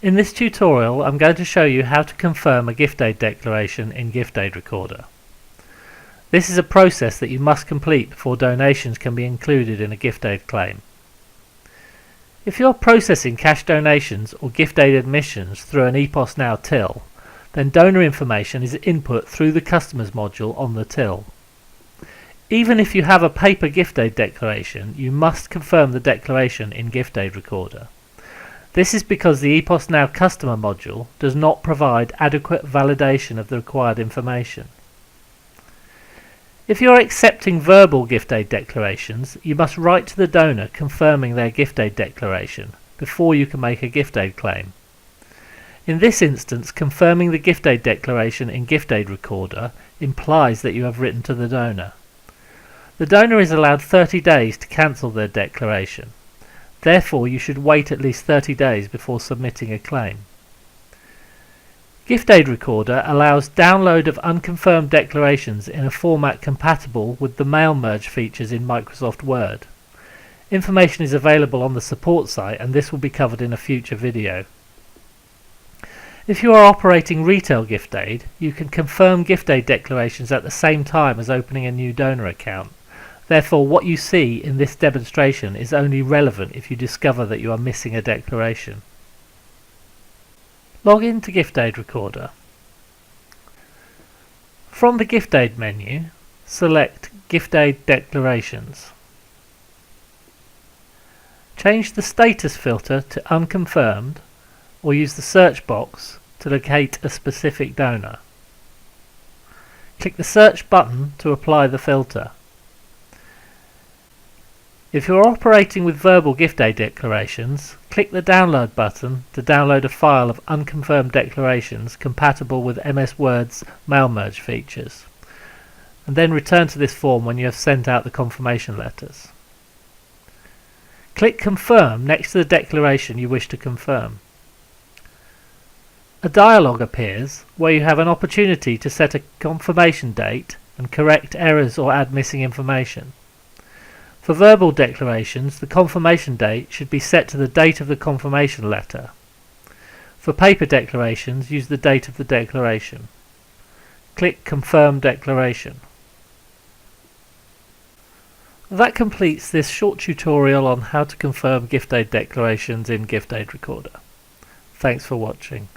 In this tutorial I'm going to show you how to confirm a gift aid declaration in Gift Aid Recorder. This is a process that you must complete before donations can be included in a gift aid claim. If you are processing cash donations or gift aid admissions through an EPOS Now till, then donor information is input through the Customers module on the till. Even if you have a paper gift aid declaration, you must confirm the declaration in Gift Aid Recorder. This is because the EPOS Now Customer module does not provide adequate validation of the required information. If you are accepting verbal gift aid declarations, you must write to the donor confirming their gift aid declaration before you can make a gift aid claim. In this instance, confirming the gift aid declaration in Gift Aid Recorder implies that you have written to the donor. The donor is allowed 30 days to cancel their declaration. Therefore, you should wait at least 30 days before submitting a claim. Gift Aid Recorder allows download of unconfirmed declarations in a format compatible with the mail merge features in Microsoft Word. Information is available on the support site, and this will be covered in a future video. If you are operating retail gift aid, you can confirm gift aid declarations at the same time as opening a new donor account. Therefore, what you see in this demonstration is only relevant if you discover that you are missing a declaration. Log in to Gift Aid Recorder. From the Gift Aid menu, select Gift Aid Declarations. Change the status filter to Unconfirmed, or use the search box to locate a specific donor. Click the search button to apply the filter. If you are operating with verbal gift aid declarations, click the download button to download a file of unconfirmed declarations compatible with MS Word's mail merge features, and then return to this form when you have sent out the confirmation letters. Click Confirm next to the declaration you wish to confirm. A dialog appears where you have an opportunity to set a confirmation date and correct errors or add missing information. For verbal declarations, the confirmation date should be set to the date of the confirmation letter. For paper declarations, use the date of the declaration. Click Confirm Declaration. That completes this short tutorial on how to confirm gift aid declarations in Gift Aid Recorder. Thanks for watching.